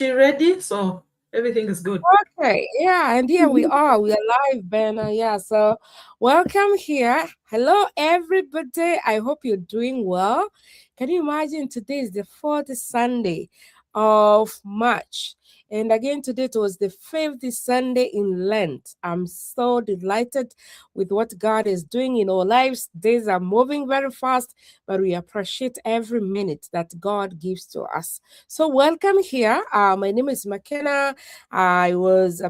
She ready? So everything is good. Okay, yeah, and here we are. We are live, Ben. Yeah, so welcome here. Hello, everybody. I hope you're doing well. Can you imagine today is the fourth Sunday of March? And again, today it was the fifth Sunday in Lent. I'm so delighted with what God is doing in our lives. Days are moving very fast, but we appreciate every minute that God gives to us. So, welcome here. My name is McKenna. I was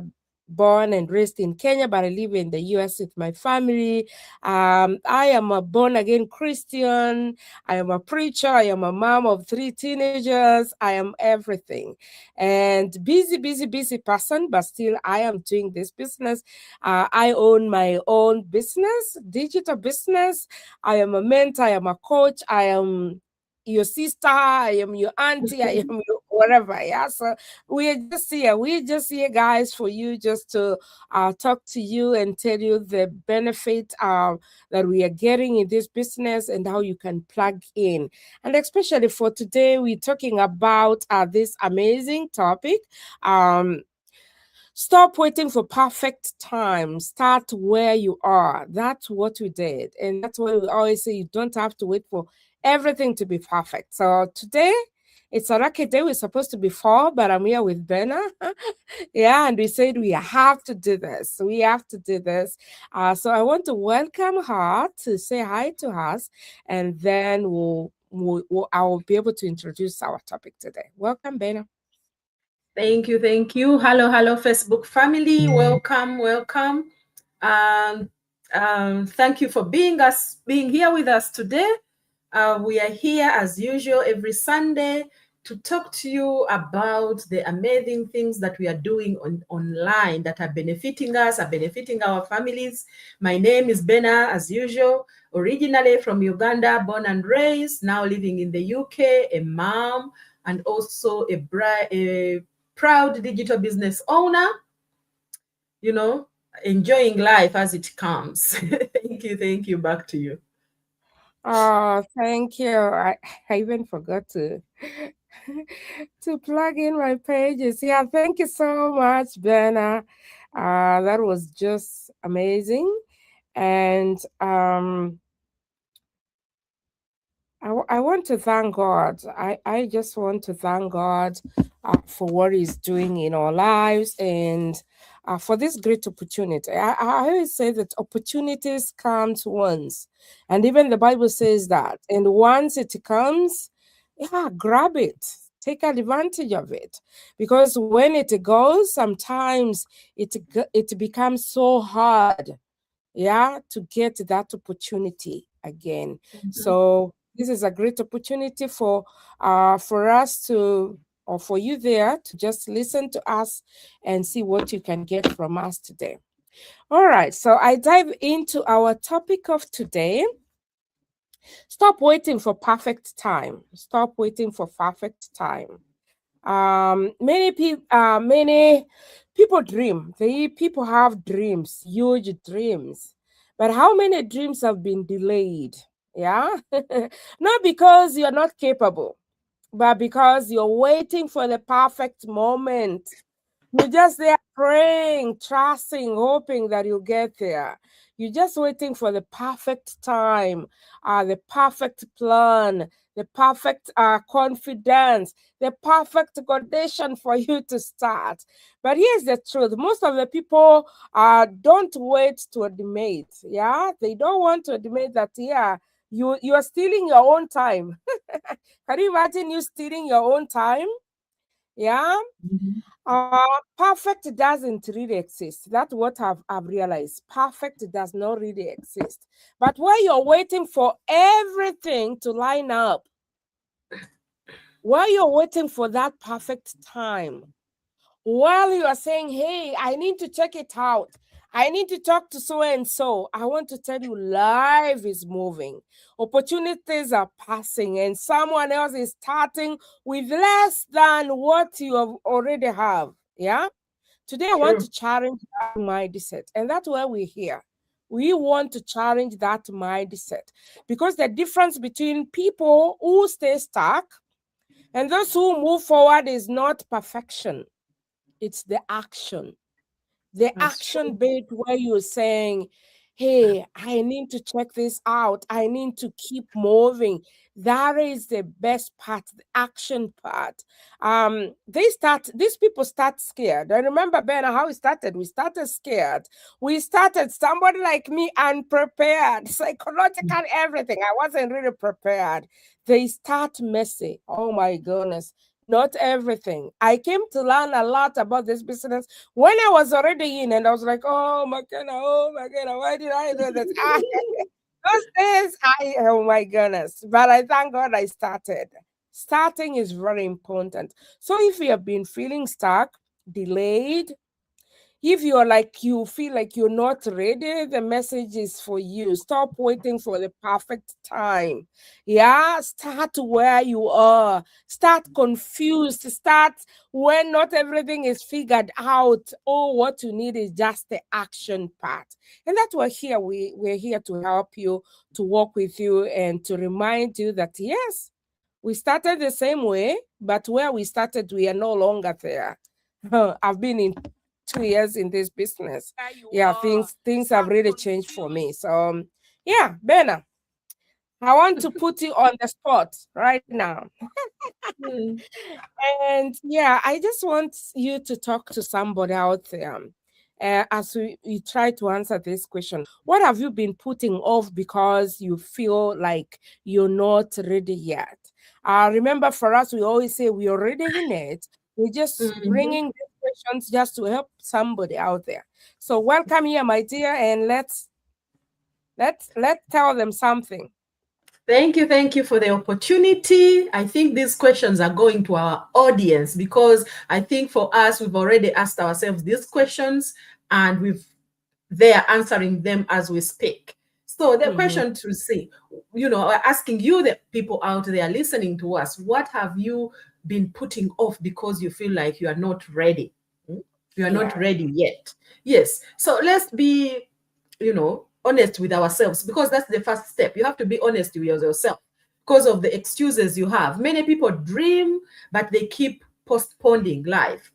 born and raised in Kenya, but I live in the US with my family. I am a born again Christian. I am a preacher. I am a mom of three teenagers. I am everything. And busy person, but still I am doing this business. I own my own business, digital business. I am a mentor. I am a coach. I am your sister, I am your auntie, I am your whatever. Yeah. So we're just here, guys, for you just to talk to you and tell you the benefit that we are getting in this business and how you can plug in. And especially for today, we're talking about this amazing topic. Um, Stop waiting for perfect time. Start where you are. That's what we did. And that's why we always say you don't have to wait for everything to be perfect. So today, it's a lucky day. We're supposed to be four, but I'm here with Benna. Yeah, and we said we have to do this. We have to do this. So I want to welcome her to say hi to us, and then I will be able to introduce our topic today. Welcome, Benna. Thank you, thank you. Hello, Facebook family. Welcome, welcome. Um, Thank you for being here with us today. We are here as usual every Sunday to talk to you about the amazing things that we are doing online that are benefiting us, are benefiting our families. My name is Bena, as usual, originally from Uganda, born and raised, now living in the UK, a mom, and also a proud digital business owner, you know, enjoying life as it comes. Thank you. Back to you. Oh, thank you. I even forgot to to plug in my pages. Yeah, thank you so much, Benna. That was just amazing. And I want to thank God. I just want to thank God for what He's doing in our lives and for this great opportunity. I always say that opportunities comes once, and even the Bible says that. And once it comes, yeah, grab it, take advantage of it, because when it goes, sometimes it becomes so hard, yeah, to get that opportunity again. Mhm. So this is a great opportunity for us to, or for you there to just listen to us and see what you can get from us today. All right, so I dive into our topic of today. Stop waiting for perfect time. Stop waiting for perfect time. Many people dream. People have dreams, huge dreams. But how many dreams have been delayed? Yeah. Not because you're not capable, but because you're waiting for the perfect moment. You're just there praying, trusting, hoping that you'll get there. You're just waiting for the perfect time, the perfect plan, the perfect confidence, the perfect condition for you to start. But here's the truth: most of the people don't wait to admit. Yeah, they don't want to admit that. Yeah, you are stealing your own time. Can you imagine you stealing your own time? Yeah. Mhm. Perfect doesn't really exist. That's what I've realized. Perfect does not really exist. But while you're waiting for everything to line up, while you're waiting for that perfect time, while you are saying, hey, I need to check it out, I need to talk to so and so, I want to tell you, life is moving. Opportunities are passing, and someone else is starting with less than what you have already have. Yeah. Today, I want True. to challenge that mindset, and that's why we're here. We want to challenge that mindset because the difference between people who stay stuck And those who move forward is not perfection, it's the action. The That's action true. bit where you're saying, hey, I need to check this out. I need to keep moving. That is the best part, the action part. These people start scared. I remember, Ben, how we started. We started scared. We started somebody like me unprepared, psychological, everything. I wasn't really prepared. They start messy. Oh my goodness. Not everything. I came to learn a lot about this business when I was already in, and I was like, oh my God, why did I do this? Those days, oh my goodness. But I thank God I started. Starting is very important. So if you have been feeling stuck, delayed, if you're like you feel like you're not ready, the message is for you. Stop waiting for the perfect time. Yeah, start where you are. Start confused. Start when not everything is figured out. Oh, what you need is just the action part. And that's why here we're here to help you, to work with you, and to remind you that yes, we started the same way, but where we started, we are no longer there. I've been in 2 years in this business. Yeah, things have really changed for me. So yeah, Bena, I want to put you on the spot right now. Mm. And yeah, I just want you to talk to somebody out there. As we try to answer this question, what have you been putting off because you feel like you're not ready yet? Remember, for us, we always say we're already in it. We're just Mhm. bringing these questions just to help somebody out there. So, welcome here, my dear, and let's tell them something. Thank you for the opportunity. I think these questions are going to our audience because I think for us, we've already asked ourselves these questions and they are answering them as we speak. So the Mm-hmm. question to see, we're asking you, the people out there listening to us, what have you been putting off because you feel like you are not ready? Hmm? You are not Yeah. ready yet. Yes. So let's be, honest with ourselves because that's the first step. You have to be honest with yourself because of the excuses you have. Many people dream, but they keep postponing life,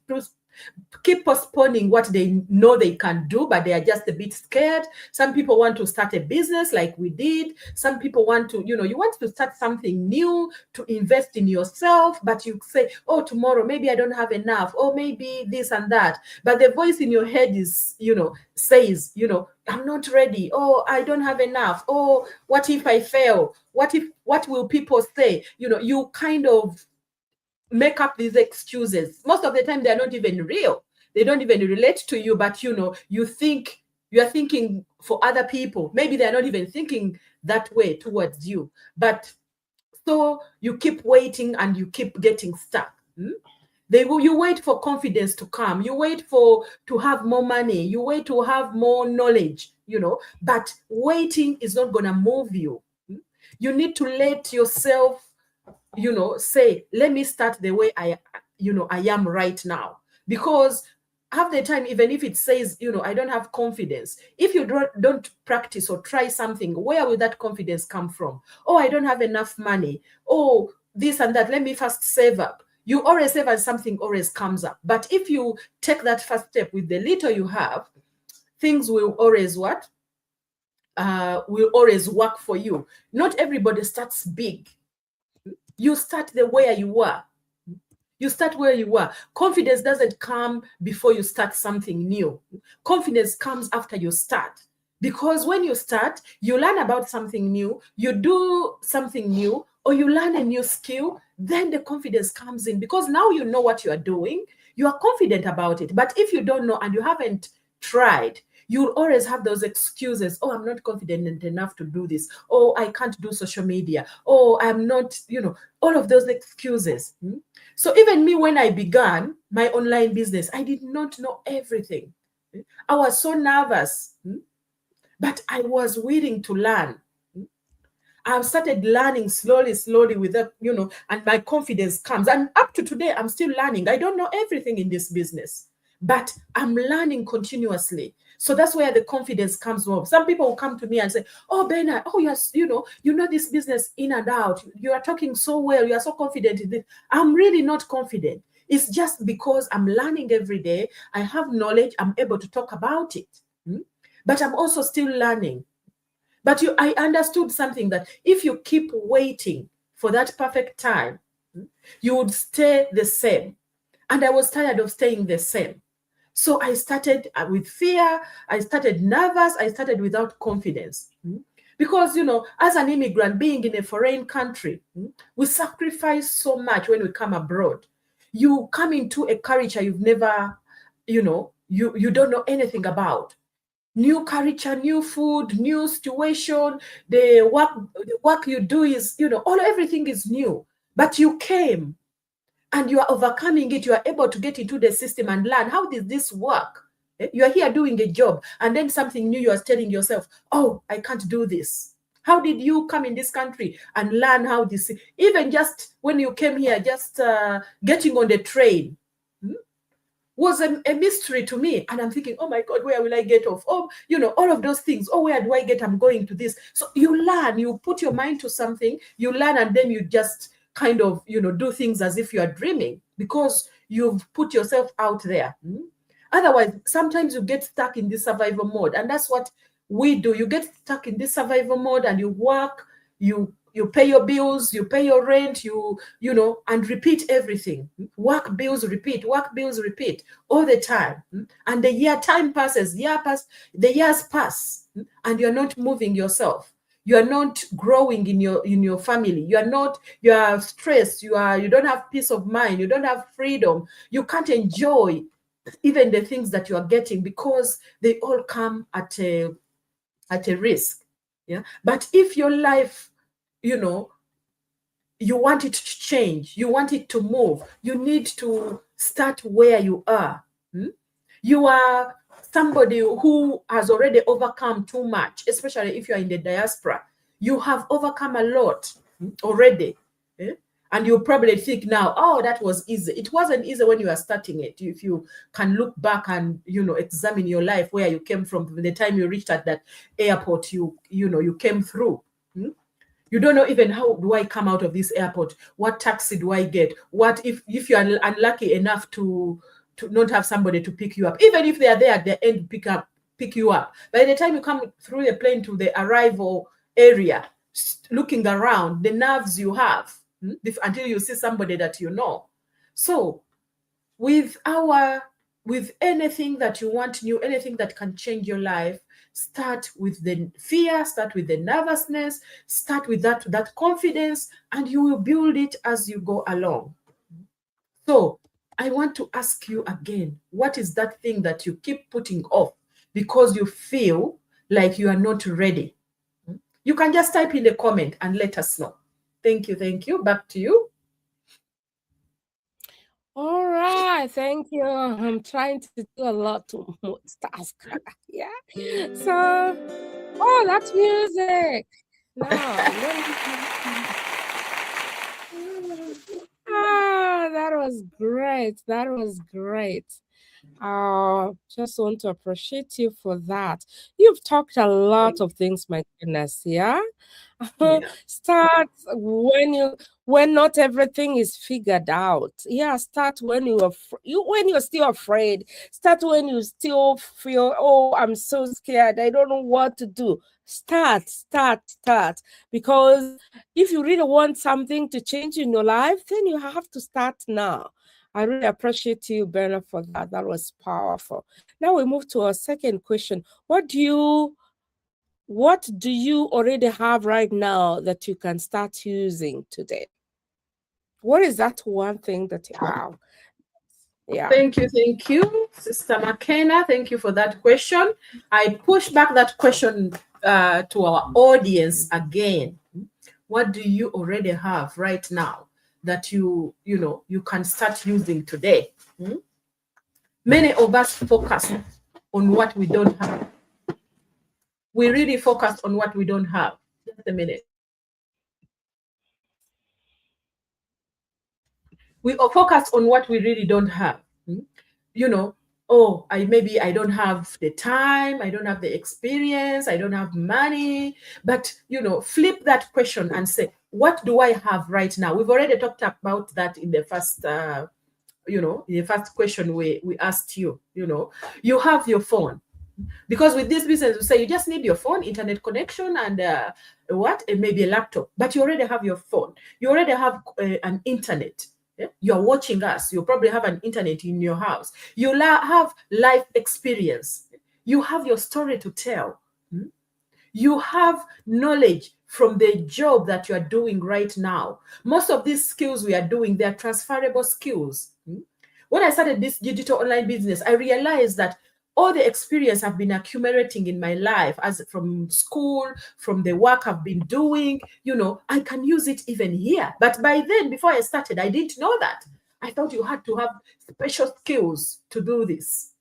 keep postponing what they know they can do, but they are just a bit scared. Some people want to start a business like we did. Some people want to, you want to start something new, to invest in yourself, but you say, oh, tomorrow, maybe I don't have enough, or maybe this and that. But the voice in your head is, says, I'm not ready. Oh, I don't have enough. Oh, what if I fail? What will people say? You kind of make up these excuses. Most of the time, they're not even real. They don't even relate to you, but you think you are thinking for other people. Maybe they're not even thinking that way towards you. But so you keep waiting and you keep getting stuck. You wait for confidence to come. You wait for to have more money. You wait to have more knowledge, but waiting is not going to move you. You need to let yourself say, let me start the way I am right now. Because half the time, even if it says, I don't have confidence, if you don't practice or try something, where will that confidence come from? Oh, I don't have enough money. Oh, this and that, let me first save up. You always save and something always comes up. But if you take that first step with the little you have, things will always what will always work for you. Not everybody starts big. You start the where you are. You start where you are. Confidence doesn't come before you start something new. Confidence comes after you start. Because when you start, you learn about something new, you do something new, or you learn a new skill, then the confidence comes in because now you know what you are doing. You are confident about it. But if you don't know and you haven't tried, you'll always have those excuses. Oh, I'm not confident enough to do this. Oh, I can't do social media. Oh, I'm not, all of those excuses. So even me, when I began my online business, I did not know everything. I was so nervous, but I was willing to learn. I've started learning slowly with that, and my confidence comes. And up to today, I'm still learning. I don't know everything in this business, but I'm learning continuously. So that's where the confidence comes from. Some people will come to me and say, "Oh, Bernard, oh yes, you know this business in and out. You are talking so well. You are so confident in it." I'm really not confident. It's just because I'm learning every day. I have knowledge. I'm able to talk about it. But I'm also still learning. But I understood something, that if you keep waiting for that perfect time, you would stay the same. And I was tired of staying the same. So I started with fear. I started nervous. I started without confidence. Because, as an immigrant, being in a foreign country, we sacrifice so much when we come abroad. You come into a culture you've never, you don't know anything about. New culture, new food, new situation. The work you do is, everything is new. But you came and you are overcoming it. You are able to get into the system and learn, how does this work? You are here doing a job, and then something new, you are telling yourself, oh, I can't do this. How did you come in this country and learn how this, even just when you came here, just getting on the train, was a mystery to me. And I'm thinking, oh my God, where will I get off? Oh, all of those things. Oh, where do I get? I'm going to this. So you learn, you put your mind to something, you learn, and then you just kind of, do things as if you are dreaming, because you've put yourself out there. Otherwise, sometimes you get stuck in this survival mode. And that's what we do. You get stuck in this survival mode and you work, you pay your bills, you pay your rent, and repeat everything. Work, bills, repeat, work, bills, repeat all the time. And the time passes, the years pass, and you're not moving yourself. You are not growing in your family. You are stressed. You don't have peace of mind. You don't have freedom. You can't enjoy even the things that you are getting, because they all come at a risk. Yeah. But if your life, you want it to change, you want it to move, you need to start where you are. You are somebody who has already overcome too much, especially if you are in the diaspora. You have overcome a lot already. And you probably think now, oh, that was easy. It wasn't easy when you were starting it. If you can look back and, examine your life, where you came from the time you reached at that airport, you came through. You don't know even, how do I come out of this airport? What taxi do I get? What if you are unlucky enough to not have somebody to pick you up? Even if they are there at the end, pick you up. By the time you come through the plane to the arrival area, looking around, the nerves you have, until you see somebody that you know. So with anything that you want new, anything that can change your life, start with the fear, start with the nervousness, start with that confidence, and you will build it as you go along. So I want to ask you again, what is that thing that you keep putting off because you feel like you are not ready? You can just type in the comment and let us know. Thank you. Back to you. All right, thank you. I'm trying to do a lot to multitask. Yeah. So, oh, that's music. Now, that was great. That was great. Just want to appreciate you for that. You've talked a lot of things, my goodness. Yeah. Yeah. Start when not everything is figured out. Yeah, start when when you're still afraid. Start when you still feel, oh, I'm so scared. I don't know what to do. Start. Because if you really want something to change in your life, then you have to start now. I really appreciate you, Bernard, for that. That was powerful. Now we move to our second question. What do you already have right now that you can start using today? What is that one thing that you have? Yeah. Thank you, Sister McKenna. Thank you for that question. I push back that question to our audience again. What do you already have right now that you can start using today? Many of us focus on what we don't have. We really focus on what we don't have. Just a minute. We focus on what we really don't have. oh, maybe I don't have the time, I don't have the experience, I don't have money. But flip that question and say, what do I have right now? We've already talked about that in the first in the first question we asked you. You have your phone, because with this business, we say you just need your phone, internet connection, and maybe a laptop. But you already have your phone. You already have an internet. Yeah? You're watching us. You probably have an internet in your house. You have life experience. You have your story to tell. Hmm? You have knowledge from the job that you are doing right now. Most of these skills we are doing, they are transferable skills. When I started this digital online business, I realized that all the experience I've been accumulating in my life, as from school, from the work I've been doing, I can use it even here. But by then, before I started, I didn't know that. I thought you had to have special skills to do this.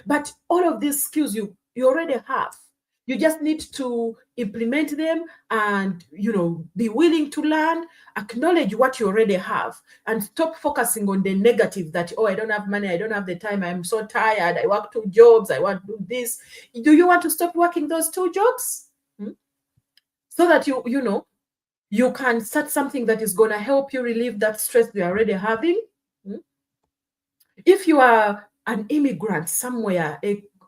But all of these skills you already have. You just need to implement them and, be willing to learn, acknowledge what you already have, and stop focusing on the negative that, oh, I don't have money, I don't have the time, I'm so tired, I work 2 jobs, I want to do this. Do you want to stop working those 2 jobs? So that you can start something that is going to help you relieve that stress you're already having. If you are an immigrant somewhere,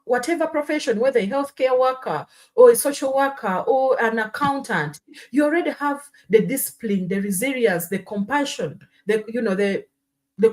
whatever profession, whether a healthcare worker or a social worker or an accountant, you already have the discipline, the resilience, the compassion, the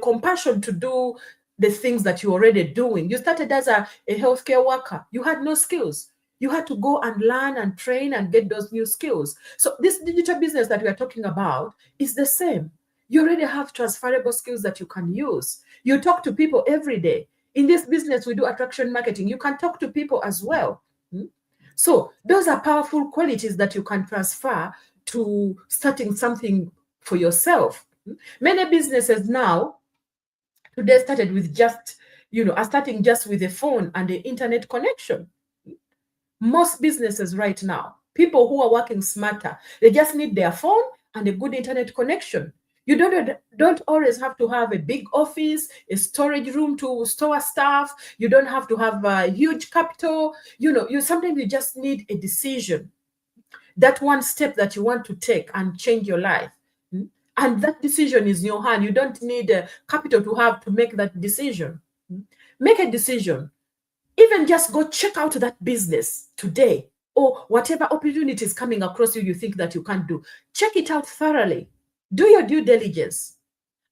compassion to do the things that you're already doing. You started as a healthcare worker. You had no skills. You had to go and learn and train and get those new skills. So this digital business that we are talking about is the same. You already have transferable skills that you can use. You talk to people every day. In this business, we do attraction marketing. You can talk to people as well. So those are powerful qualities that you can transfer to starting something for yourself. Many businesses now, today, started with are starting just with a phone and the internet connection. Most businesses right now, people who are working smarter, they just need their phone and a good internet connection. You don't always have to have a big office, a storage room to store stuff. You don't have to have a huge capital. You sometimes you just need a decision, that one step that you want to take and change your life. And that decision is in your hand. You don't need capital to make that decision. Make a decision. Even just go check out that business today, or whatever opportunities coming across you think that you can't do. Check it out thoroughly. Do your due diligence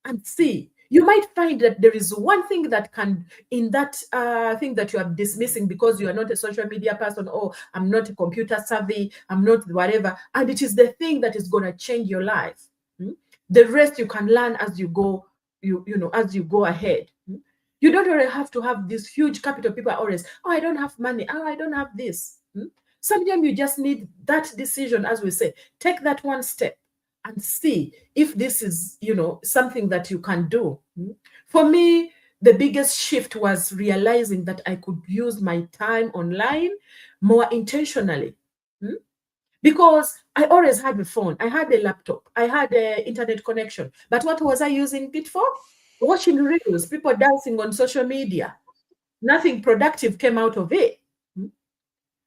and see. You might find that there is one thing that can, in that thing that you are dismissing because you are not a social media person, or I'm not a computer savvy, I'm not whatever, and it is the thing that is going to change your life. The rest you can learn as you go, as you go ahead. You don't really have to have this huge capital. People are always, oh, I don't have money. Oh, I don't have this. Sometimes you just need that decision, as we say. Take that one step and see if this is, something that you can do. For me, the biggest shift was realizing that I could use my time online more intentionally. Because I always had a phone, I had a laptop, I had an internet connection. But what was I using it for? Watching reels, people dancing on social media. Nothing productive came out of it.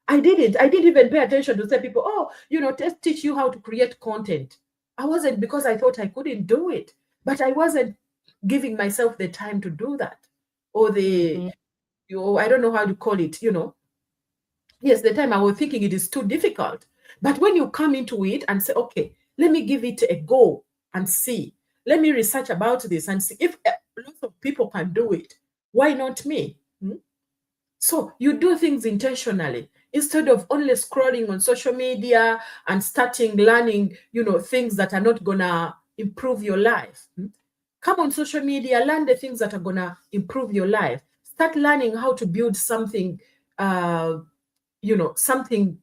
I didn't even pay attention to say people, oh, teach you how to create content. I wasn't, because I thought I couldn't do it. But I wasn't giving myself the time to do that. Or I don't know how to call it, Yes, the time I was thinking it is too difficult. But when you come into it and say, okay, let me give it a go and see. Let me research about this and see if lots of people can do it. Why not me? So you do things intentionally instead of only scrolling on social media and starting learning, things that are not gonna improve your life. Come on social media, learn the things that are gonna improve your life. Start learning how to build something, something,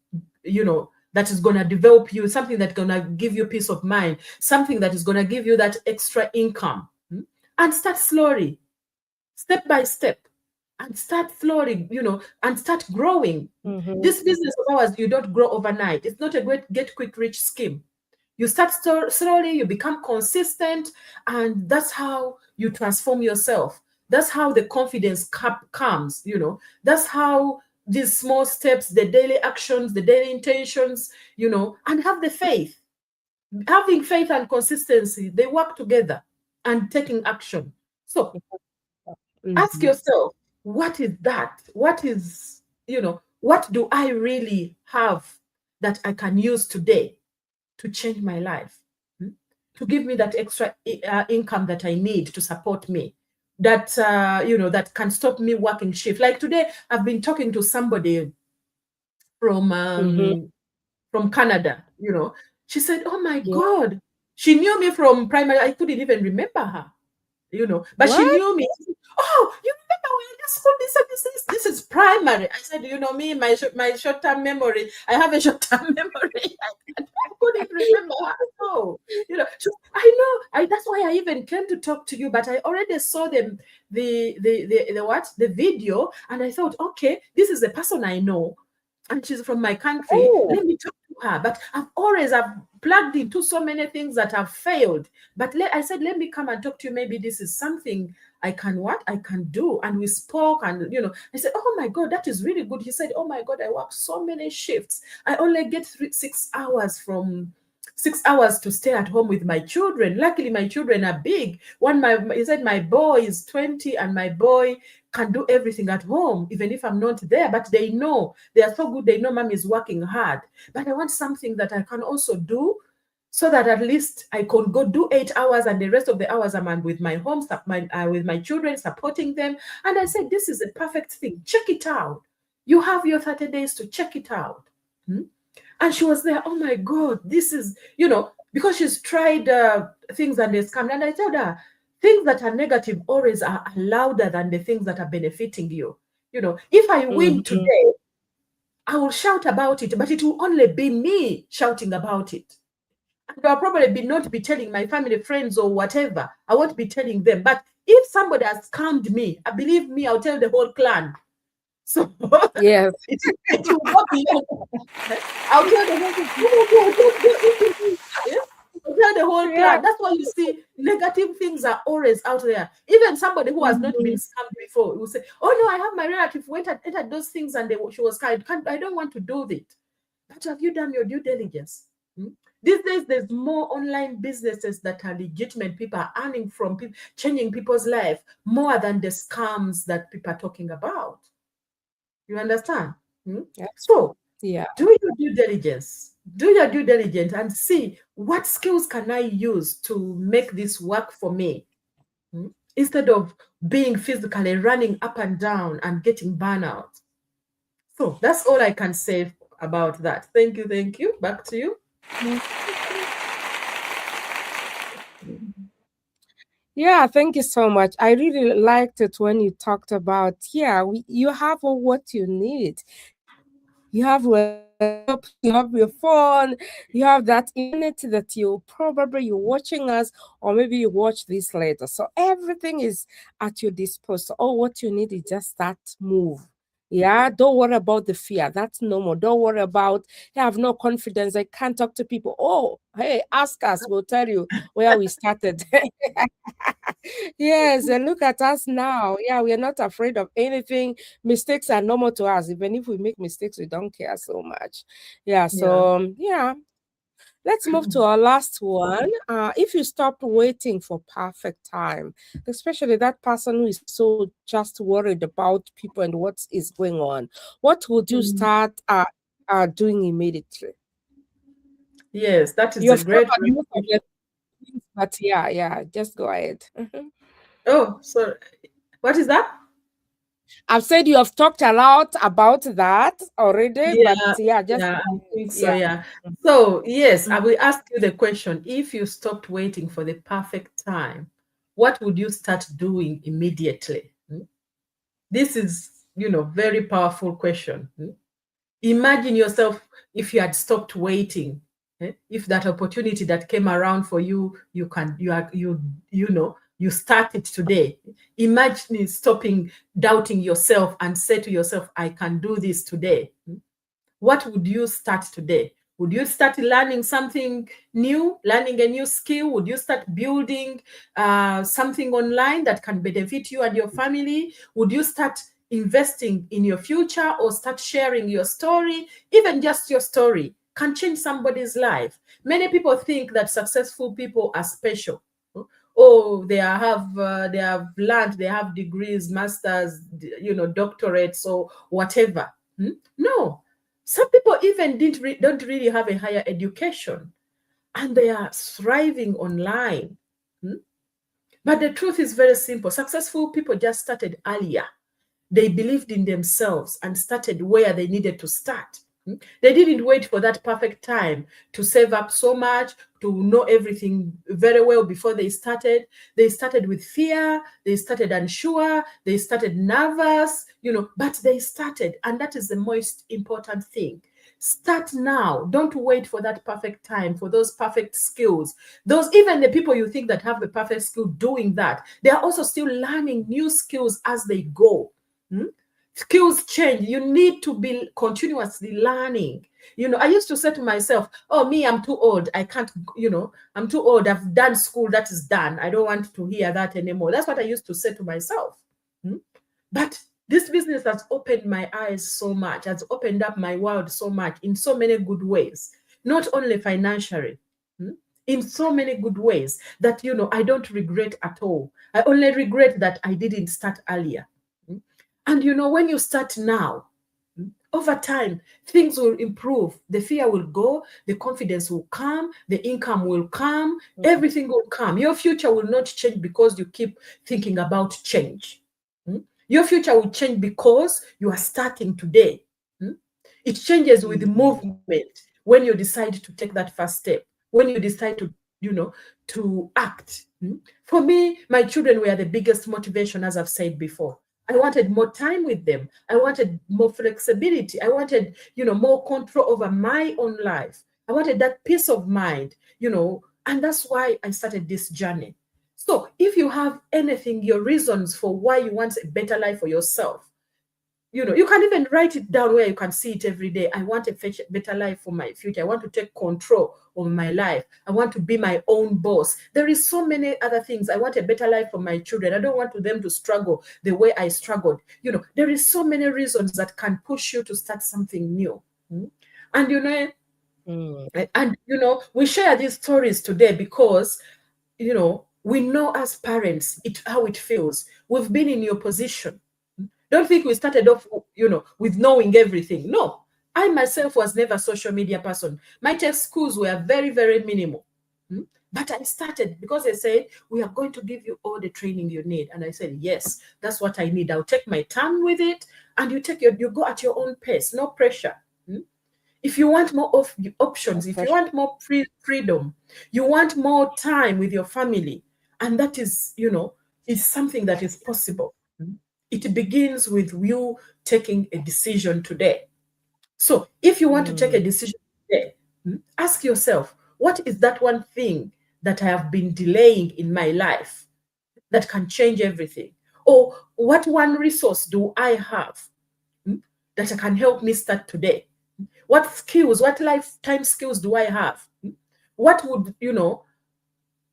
that is going to develop you, something that's going to give you peace of mind, something that is going to give you that extra income. And start slowly, step by step, and start slowly, and start growing. This business of ours, you don't grow overnight. It's not a great get quick rich scheme. You start slowly, you become consistent, and that's how you transform yourself. That's how the confidence comes, that's how these small steps, the daily actions, the daily intentions, and have the faith. Having faith and consistency, they work together, and taking action. So ask Mhm. yourself, what is that? What is, what do I really have that I can use today to change my life? Hmm? To give me that extra income that I need to support me, that, that can stop me working shift. Like today, I've been talking to somebody from Mhm. um, from Canada, she said, oh my Yeah. God, she knew me from primary. I couldn't even remember her, but she What? knew me. Oh, you remember we in this school, this and this is primary. I said, me, my short-term memory, I have a short-term memory. I couldn't remember her. No, so I know. That's why I even came to talk to you. But I already saw the what, the video, and I thought, okay, this is the person I know, and she's from my country. Oh. Let me talk to her. But I've plugged into so many things that have failed. But I said, let me come and talk to you. Maybe this is something I can do. And we spoke, and I said, oh my God, that is really good. He said, oh my God, I work so many shifts. I only get 6 hours to stay at home with my children. Luckily, my children are big. He said my boy is 20, and my boy can do everything at home, even if I'm not there. But they know, they are so good. They know mom is working hard. But I want something that I can also do, so that at least I can go do 8 hours, and the rest of the hours I'm with my home, with my children, supporting them. And I said, this is a perfect thing. Check it out. You have your 30 days to check it out. Hmm? And she was there, oh my God, this is, because she's tried things and they scammed. And I told her, things that are negative always are louder than the things that are benefiting you. If I win Mhm. today, I will shout about it, but it will only be me shouting about it. And I'll probably not be telling my family, friends, or whatever. I won't be telling them. But if somebody has scammed me, believe me, I'll tell the whole clan. So Yes. it will go beyond. I'll tell the whole thing. Oh my God, don't do this. Yes? I'll tell the whole Yeah. clan. That's why you see negative things are always out there. Even somebody who has not been Mhm. scammed before will say, oh no, I have my relative went and entered those things, and she was kind. I don't want to do it. But have you done your due diligence? Hmm? These days, there's more online businesses that are legitimate. People are earning from people, changing people's life more than the scams that people are talking about. You understand? Hmm? That's So yeah. do your due diligence. Do your due diligence and see what skills can I use to make this work for me. Hmm? Instead of being physically running up and down and getting burnout. So that's all I can say about that. Thank you. Thank you. Back to you. Yeah, thank you so much. I really liked it when you talked about, yeah, you have all what you need. You have laptops, you have your phone, you have that internet that you're watching us, or maybe you watch this later. So everything is at your disposal. So all what you need is just that move. Yeah, don't worry about the fear. That's normal. Don't worry about, hey, I have no confidence. I can't talk to people. Oh, hey, ask us. We'll tell you where we started. Yes, and look at us now. Yeah, we are not afraid of anything. Mistakes are normal to us. Even if we make mistakes, we don't care so much. Yeah, Yeah. so yeah, let's move to our last one. If you stop waiting for perfect time, especially that person who is so just worried about people and what is going on, what would you Mhm. start doing immediately? Yes, that is a You've great, covered great most of the question. things, but yeah, yeah, just go ahead. Mhm. Oh, sorry. What is that? I've said you have talked a lot about that already, but Yeah, yeah, just yeah, go I ahead. think so. Yeah. Yeah. So, yes, I Mhm. will ask you the question. If you stopped waiting for the perfect time, what would you start doing immediately? Hmm? This is, very powerful question. Hmm? Imagine yourself if you had stopped waiting. If that opportunity that came around for you, you start it today. Imagine stopping doubting yourself and say to yourself, I can do this today. What would you start today? Would you start learning something new, learning a new skill? Would you start building something online that can benefit you and your family? Would you start investing in your future or start sharing your story? Even just your story can change somebody's life. Many people think that successful people are special. Oh, they have learned, they have degrees, masters, doctorates or whatever. No, some people even don't really have a higher education, and they are thriving online. But the truth is very simple. Successful people just started earlier. They believed in themselves and started where they needed to start. They didn't wait for that perfect time to save up so much, to know everything very well before they started. They started with fear, they started unsure, they started nervous, but they started. And that is the most important thing. Start now. Don't wait for that perfect time, for those perfect skills. Those, even the people you think that have the perfect skill doing that, they are also still learning new skills as they go. Skills change. You need to be continuously learning. I used to say to myself, oh, me, I'm too old. I can't, I'm too old. I've done school. That is done. I don't want to hear that anymore. That's what I used to say to myself. But this business has opened my eyes so much, has opened up my world so much in so many good ways, not only financially, in so many good ways that, I don't regret at all. I only regret that I didn't start earlier. And when you start now, over time, things will improve. The fear will go, the confidence will come, the income will come, everything will come. Your future will not change because you keep thinking about change. Your future will change because you are starting today. It changes with movement when you decide to take that first step, when you decide to act. For me, my children were the biggest motivation, as I've said before. I wanted more time with them. I wanted more flexibility. I wanted, more control over my own life. I wanted that peace of mind, and that's why I started this journey. So if you have anything, your reasons for why you want a better life for yourself, you can even write it down where you can see it every day. I want a better life for my future. I want to take control of my life. I want to be my own boss. There is so many other things. I want a better life for my children. I don't want them to struggle the way I struggled. There is so many reasons that can push you to start something new. And we share these stories today because we know as parents how it feels. We've been in your position. Don't think we started off, with knowing everything. No, I myself was never a social media person. My tech schools were very, very minimal. But I started because they said, we are going to give you all the training you need. And I said, yes, that's what I need. I'll take my time with it. And you go at your own pace, no pressure. If you want more of options, if you want more freedom, you want more time with your family, and that is, is something that is possible. It begins with you taking a decision today. So if you want to take a decision today, ask yourself, what is that one thing that I have been delaying in my life that can change everything? Or what one resource do I have that can help me start today? What skills, what lifetime skills do I have? What would,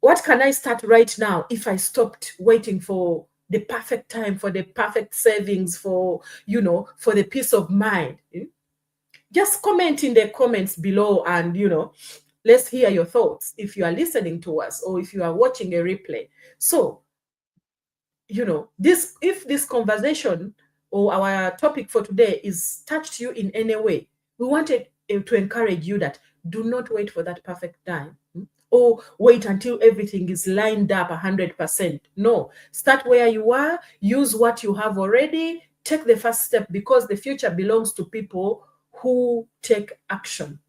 what can I start right now if I stopped waiting for the perfect time, for the perfect savings, for the peace of mind? Just comment in the comments below and, let's hear your thoughts if you are listening to us or if you are watching a replay. So, if this conversation or our topic for today is touched you in any way, we wanted to encourage you that do not wait for that perfect time. Or wait until everything is lined up 100%. No, start where you are, use what you have already, take the first step because the future belongs to people who take action.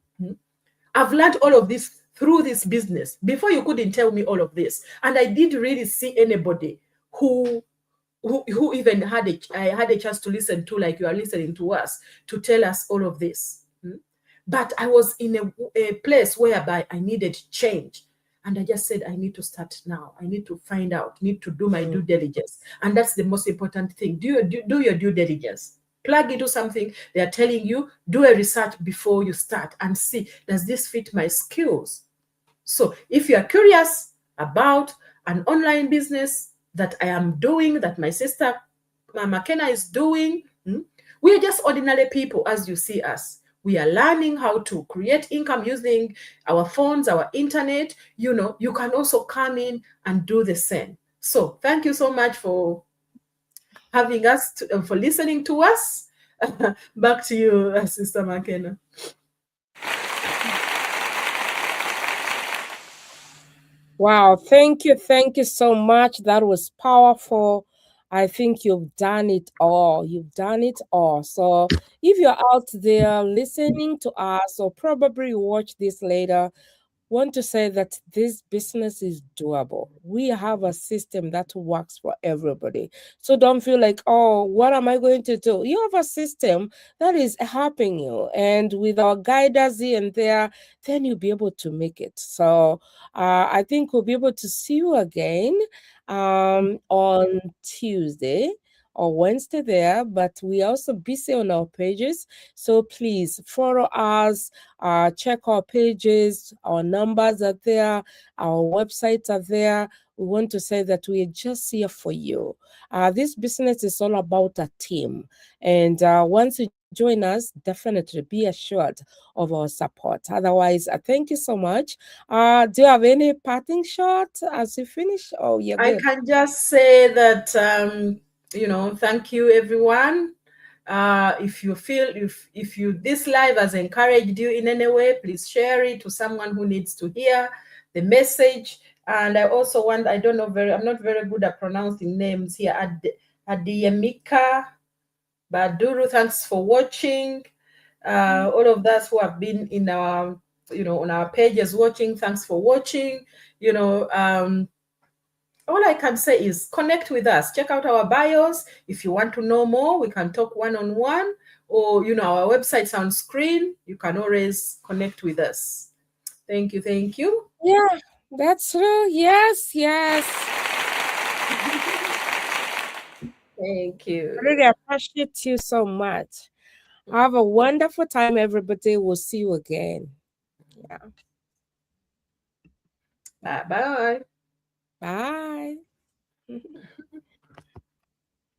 I've learned all of this through this business. Before, you couldn't tell me all of this. And I didn't really see anybody who even had a chance to listen to, like you are listening to us, to tell us all of this. But I was in a place whereby I needed change. And I just said, I need to start now. I need to find out, need to do my due diligence. And that's the most important thing. Do your due diligence. plug into something, they are telling you, do a research before you start and see, does this fit my skills? So if you are curious about an online business that I am doing, that my sister McKenna is doing, we are just ordinary people as you see us. We are learning how to create income using our phones, our internet. You can also come in and do the same. So thank you so much for having us, for listening to us. Back to you, Sister McKenna. Wow, thank you so much. That was powerful. I think you've done it all. You've done it all. So if you're out there listening to us, or probably watch this later, want to say that this business is doable. We have a system that works for everybody. So don't feel like, oh, what am I going to do? You have a system that is helping you. And with our guiders here and there, then you'll be able to make it. So I think we'll be able to see you again on Tuesday or Wednesday there, but we also busy on our pages. So please follow us, check our pages, our numbers are there, our websites are there. We want to say that we are just here for you. This business is all about a team. And once you join us, definitely be assured of our support. Otherwise, thank you so much. Do you have any parting shot as you finish? Oh, you're I good. can just say that, thank you, everyone. If you feel, if you this live has encouraged you in any way, please share it to someone who needs to hear the message. And I also want, I'm not very good at pronouncing names here. Adiyemika Baduru, thanks for watching. All of us who have been in our, on our pages watching, thanks for watching. All I can say is connect with us. Check out our bios. If you want to know more, we can talk one-on-one, or, our website's on screen. You can always connect with us. Thank you. Thank you. Yeah, that's true. Yes, yes. Thank I you. really appreciate you so much. Have a wonderful time, everybody. We'll see you again. Yeah. Bye-bye. Bye.